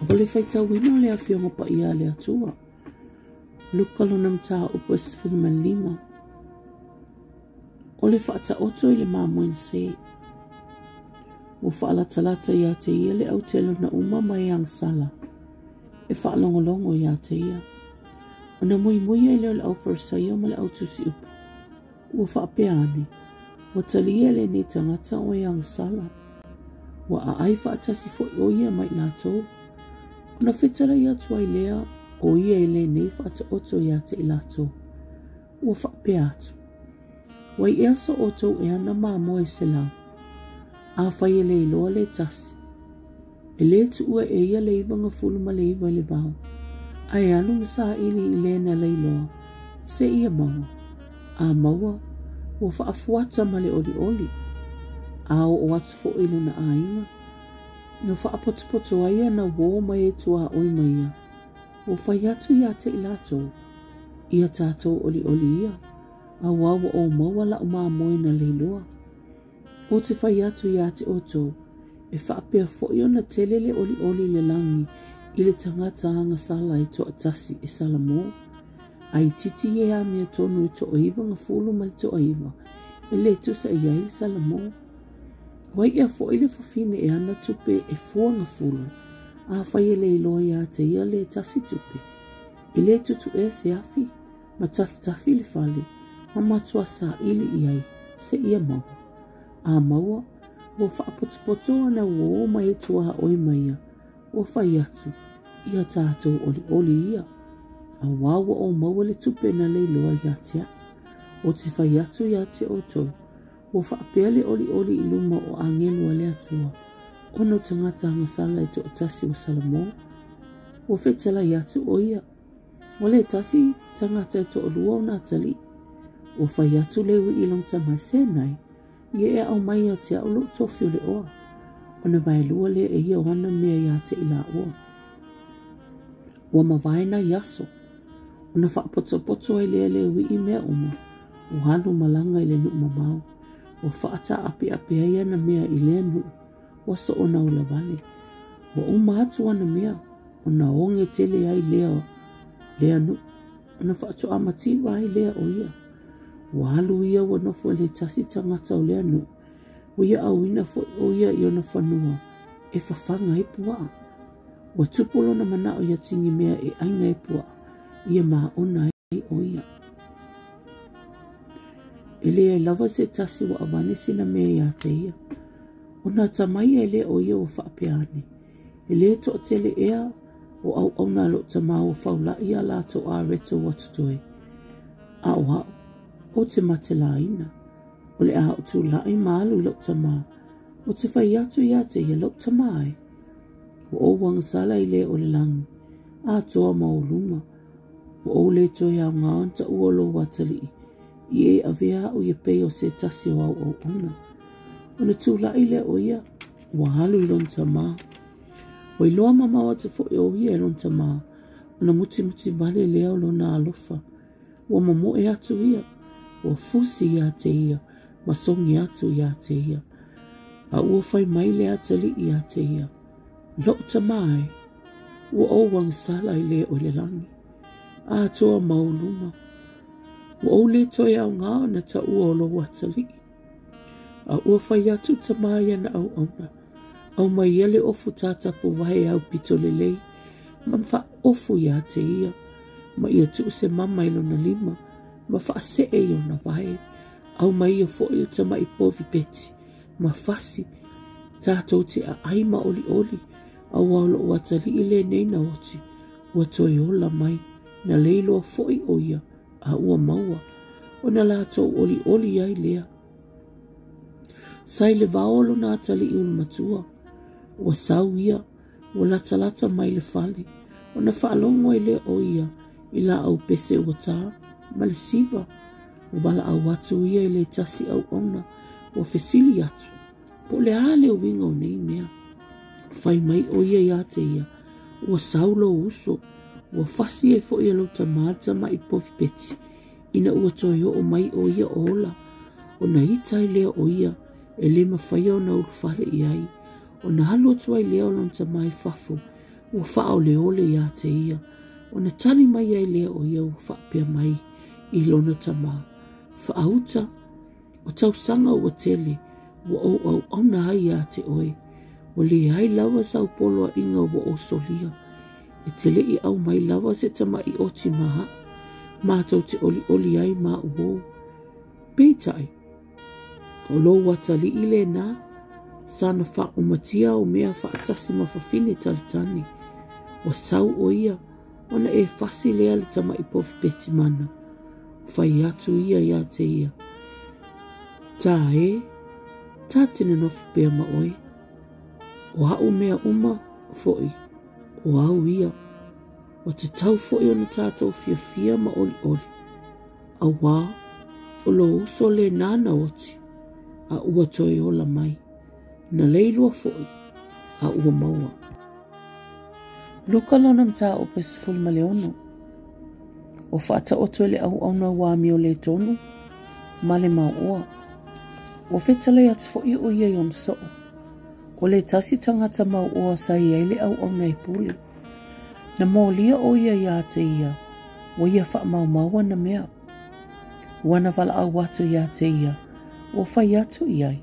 O le faitauina le afionga pa ia le atua. Luka lona mtaa upo 25. O le whaata oto i le mamoen se. O whaalatalata ia te ia le au telo na uma mai ang sala. E whaalongolongo ia te ia. O na mui ai leo le au farsaia ma le au tusi upo. O whaapeani. O talia le ni tangata o yang sala. Wa a ai whaatasi fo o ia mai lato. O na whetara ia tuai lea o ia i le nei whaata oto ia te ilato. O whaapeatu. Wai ea so oto e ana maa moe se lau. A whai e le iloa le tasi. E le tu ua e ia le iwa ngafulu ma le iwa le vau. Ai anu msa ili i le na le iloa. Se ia maua. A maua. O whaafuata ma le oli oli. A o atu fo ilo na ainga. No whaapotopoto aia na wō mai e tua oi maia. O whai atu ia te ilato. Ia tātou oli oli ia. A wawa o maua la uma moe na le iloa. O te whai atu ia te oto. E whaapea fo'io na telele oli oli le langi. I le tangata hanga sala e toa tasi e salamo. Ai titi e a mea tonu e toa iwa nga fulu ma le toa iwa. E le tusa i ai salamo. Wai ea fo'i le fafine e ana tupe e fua nga fulu. A whai e le iloa ia te ia le tasi tupe. I le tutu e se afi. Ma tafi le fale. Ma matua sa ili i ai. Se ia maua. A maua. O whaapotopoto ana o mai e tua oi maia. O whai atu. Ia tātou oli oli ia. A wawa o maua le tupe na le iloa ia tea. O te whai atu ia te oto. O whaapea le oli oli i luma o angelua le atua. O no tangata hanga sala e to tasi o salamo. O whetala i atu o ia. O le tasi tangata e to olua o natali. O whai atu le ui ilong tamai senai. Ie e au mai a te aulo tofi o le oa. O na vai lua le e ia wana mea ia te ila oa. Ua mawaina yaso. O na whaapoto ai le ui i mea uma. O hanu malanga i le nu mamau. O whaata api aia na mea i le nu. O so o na ula vale. O uma atu ana mea. O na onge tele ai lea nu. O na whaato amatiwa ai lea o ia. Walu ia wa nofo le tasi tangata o lea nu. Uia au ina fo o ia i ona whanua. E whawhanga e pua. Wa tupolo na mana o ia tingi mea e aina e pua. Ia maa ona e o ia. E lea e lava se tasi wa avane sina mea ia te ia. Ona tamai e lea o ia o whaapeane. E lea to tele ea o au na lo tamau o whaula ia lato a reto watutoe. A o hao. O te matelaina. O le a o tu lai maalu lau tama. O te whai atu ia te ia lau tamai. O wang sala i le o le langi. A toa mauluma. O le toi au ngaanta uolo watali. I e avea o ia pei o se tasi o au ona. O na tu lai le o ia. Wa halu i lon tama. O i loa mama o te fo e o ia lon tama. O na muti vale leo lo na alofa. O mamo e atu ia. O fusi ia te ia. Masongi atu ia te ia. A ua whai mai le atali ia te ia. Lok tamai. Ua o wang sala i le o le langi. A toa mauluma. Ua o le toi au ngā na ta ua o lo watali. A ua whai atu tamai ana au ona. Au mai ele ofu tatapu vahe au pito le lei. Mamfa ofu ia te ia. Ma ia tu se mama ilo na lima. Ma wha se e yo na vai. Au mai ia fo il tama i povi peti. Ma fasi. Tātou te a aima oli oli. Au waulo watali i le nei na oti. Ua toi ola mai. Na leilo a foi o ia. A ua maua. O na lātou oli oli ai lea. Sai le vaolo na atali i matua. Ua sau ia. Ua lata mai le fale. O na whaalongo i le o ia. I la au pese ua taa. Ma le siva. O wala au atu ia i le tasi au ona. O fesili atu. Po le ale o winga o nei mea. Whai mai o ia ia te ia. Ua saulo uso. Ua fasi e fo ia lau tamata ma i pofi peti. Ina ua toi o mai o ia ola. O na itai lea o ia. E le mawhai o na urufale i ai. O na halu atu ai lea o lon tamai fafo. ua whaole ia te ia. O na tali mai ai lea o ia ua whaapea mai I lona tamā. Whaauta o tausanga ua tele ua au auna hai ia te oe. Ua le hai lawa sau polo a inga ua o solia. E tele I au mai lawa se tama I oti maha. Mātou te oli ai mā uo. Peitai. O lo watali I le nā. Sana wha umatia o mea whaatasi mawhawhine talitani. Wa sau o ia. Ona e whasi lea le tama I pofi peti mana. Whai atu ia te ia. Tā e. Tā tine nofu pēr ma oe. O hau mea uma foi. O au ia. O te tau foi ona tātou fia ma oli. A wā. O lo uso le nāna oti. A ua toi ola mai. Na leilua foi. A ua maua. Luka lona mta o pesiful ma leono. O whaata oto le au na wami o le tonu. Ma le mau oa. O whetale atu foi o ia yon so. O le tasi tangata mau oa sa ia le au na puli. Na maulia o ia te ia. O ia wha maua na mea. Wana wala au watu ia te ia. O whai atu iai.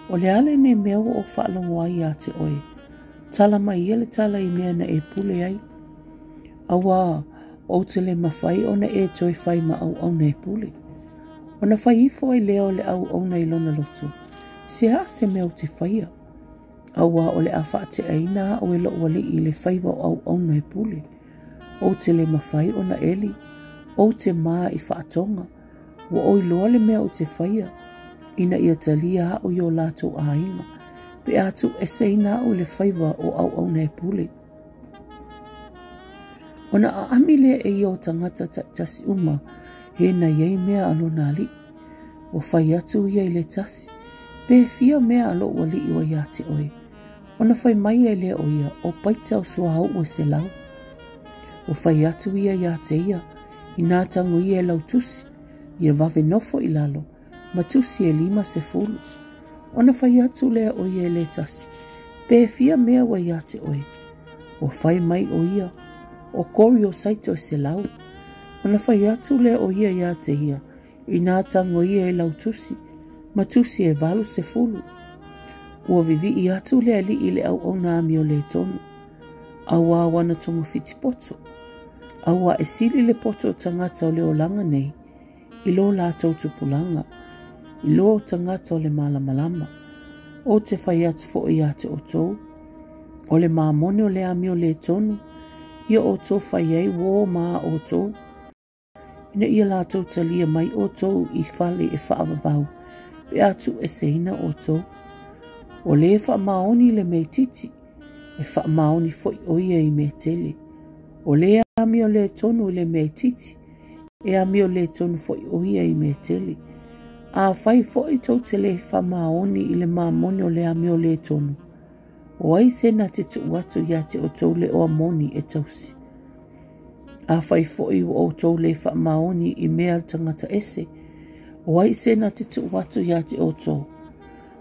O le ale ne mea o whaalongo ai ia te oe. Tala mai ia le tala I mea na e pule ai. Awa o te le mawhai o na e toi whai ma au na e pule. O na whai ifo ai leo le au na I lona loto. Se ha se mea o te whaia. Awa o le a whaate aina o e lo wali I le whaiva au na e pule. O te le mawhai o na eli. O te maa I whaatonga. Wa oi loa le mea o te whaia. Ina ia talia o yo lato a inga. Pe atu eseina o le whaiva o au na e pule. Ona a amile e yo tangata tasi uma. He na yei mea alo nali. O whai atu ia I le tasi. Pe fia mea alo wali iwa ia te oe. Ona whai mai e le o ia. O paita o sua hau o se lau. O whai atu ia te ia. I nā tango ia e lau tusi. Ia vave nofo I lalo. Ma tusi e 5 se fulu. Ona whai atu lea o ia e le tasi. Pe fia mea wa ia te oe. O whai mai o ia. O kori o saito se lau. Ona whai atu lea o ia te ia. I nā tango ia e lau tusi. Ma tusi e 8 se fulu. Ua vivi I atu lea li I le au na ami o le tonu. Awa wana tongo fiti poto. Awa e sili le poto tangata o le olanga nei. I lo lātou tupulanga. I lo tangata o le malamalama. O te whai atu fo I ate o tou. O le mamone o le ami o le tonu. Ia o tou whai ei wo maa o tou. Ina ia lātou talia mai o tou I whale e whaavavau. Pe atu e seina o tou. O le wha maoni le mei titi. E wha maoni fo I oia I me tele. O le ami o le tonu le mei titi. E ami o le tonu fo I oia I me tele. A whai fo I tau te le wha maoni I le mamoni o le ami o le tonu. O ai sena te tu watu ia te o tau le o amoni e tausi. A whai fo I o tau le wha maoni I mea tangata ese. O ai sena te tu watu ia te o tau.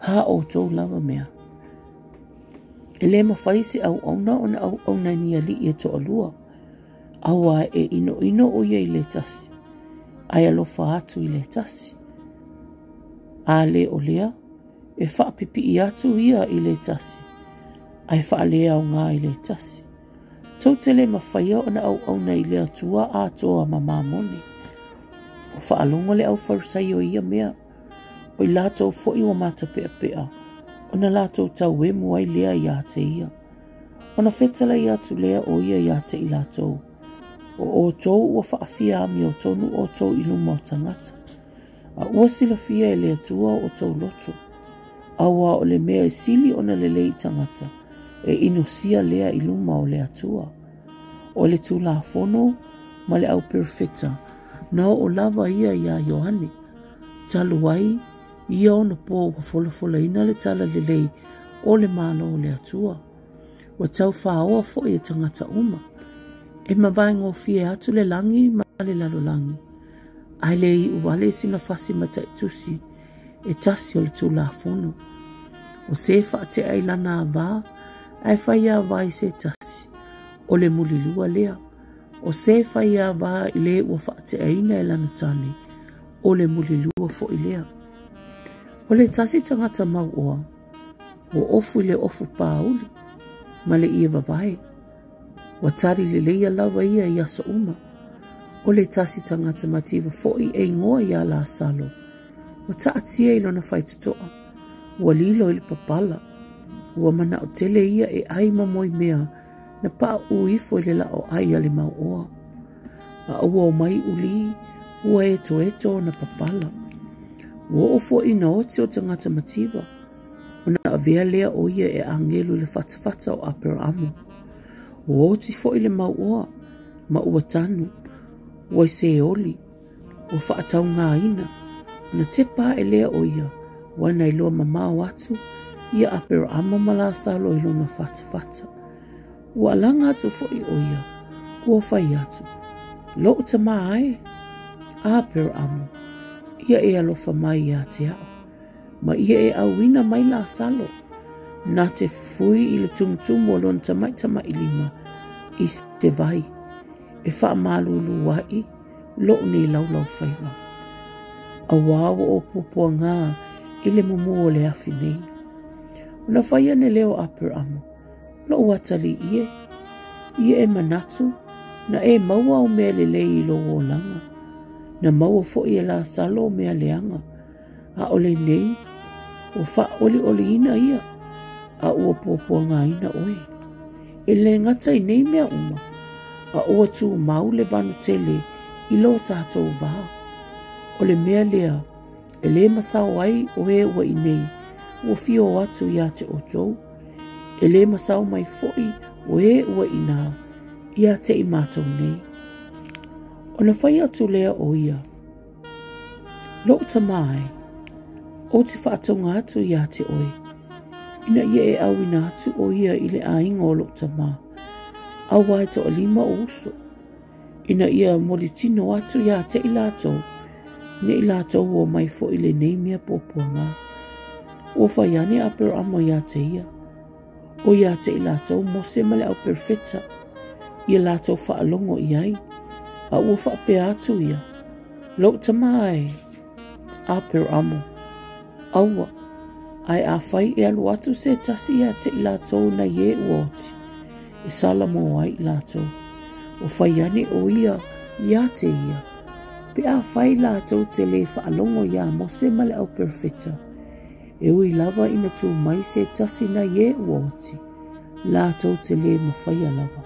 Ha o tau lava mea. E le mawhai se au na ni ali I to alua. Awa e ino o ia I le tasi. Ai alofa atu I le tasi. A le o lea. E wha pipi I atu ia I le tasi. Ai wha lea o ngā I le tasi. Tau te le mawhaia o na au na I le atua a toa ma mamoni. O wha alonga le au farusai o ia mea. O I lātou fo I wa mata pea. O na lātou tau e mua I lea ia te ia. O na whetala I atu lea o ia te I lātou. O tou ua whaafia ami o tonu o tou I luma o tangata. A ua sila fia e le atua o tou loto. Awa o le mea e sili o na lele I tangata. E inosia lea I luma o le atua. O le tula fono ma le au perfecta. Na o lava ia Yohane. Talu ai. Ia ona po wa fola ina le tala lelei o le malo o le atua. Wa tau whaoa fo I tangata uma. E mawai ngō fie atu le langi ma le lalo langi. Ai le I uwale sina fasi mata I tusi. E tasi o le tula fono. O se whaate ai lana a wā. Ai whai a wai se tasi. o le mulilua lea. O se fai a vā i le ua whaateaina e lana tane o le mulilua fo i lea. O le tasi tangata mau oa, o ofu i le ofu pāuli, ma le ia vavae. Wa tari le leia lava ia i asa uma. O le tasi tangata mativa fo i e ngoa ia la salo. Wa taatia i lona whaitutoa. Wa lilo i le papala. Wa mana o tele ia e ai mamoi mea na paa uifo i le lao ai ale mau oa. A ua o mai uli, ua eto na papala. Ua ofo i na oti o tangata mativa. Ona avea lea o ia e angelu le fatafata o Aperaamo. Ua oti fo i le mau oa, ma ua tanu, ua se oli, ua whaatau ngā ina. Ona te pā e lea o ia, wana i loa mamau atu, ia Aperaamo mala salo i lona fatafata. Ua alanga atu fo i o ia, ua whai atu. Lo ta mai, Aperaamo, ia e alofa mai ia te ao. Ma ia e awina mai la salo. Nā te fui i le tumutumu o lon tamai i lima i te vai. E wha malulu wai, lo ne laulau whaiva. A wawa o pupua ngā i le mumu o le afi nei. Una whaia ne leo Aperaamo, lo watali ie. Ie e manatu, na e maua o mea le lei i lo o langa. Na maua fo i e la salo o mea leanga. A ole nei, o wha oli ina ia. A ua pōpua ngā ina oe. E le ngata i nei mea uma. A ua tū mau le vanu tele i lo tātou vā. O le mea lea, e le masao ai o e ua i nei, ua fio atu ia te otou. E le masao mai foi o e ua i nā, ia te i mātou nei. O na whai atu lea o ia. Lo ta mai, o te whaatonga atu ia te oe. Ina ia e awina atu o ia i le ainga o lo ta mā. Awa e to o lima o uso. Ina ia mori tino atu ia te i lātou. Ne i lātou o mai fo i le nei mea pōpua ngā. O whaiane Aperaamo ia te ia. O ia te i lātou mo se male au perfecta. Ia lātou whaalongo i ai. A ua whaapea atu ia. Lo ta mai. Aperaamo. Awa. Ai a whai e alu atu se tasi ia te i lātou na ie uoti. E sala mo ai i lātou. O whaiane o ia te ia. Pe a whai lātou te le whaalongo ia mo se male au perfecta. E ui lava ina tū mai se tasi na ie uoti. Lātou te le mawhai lava.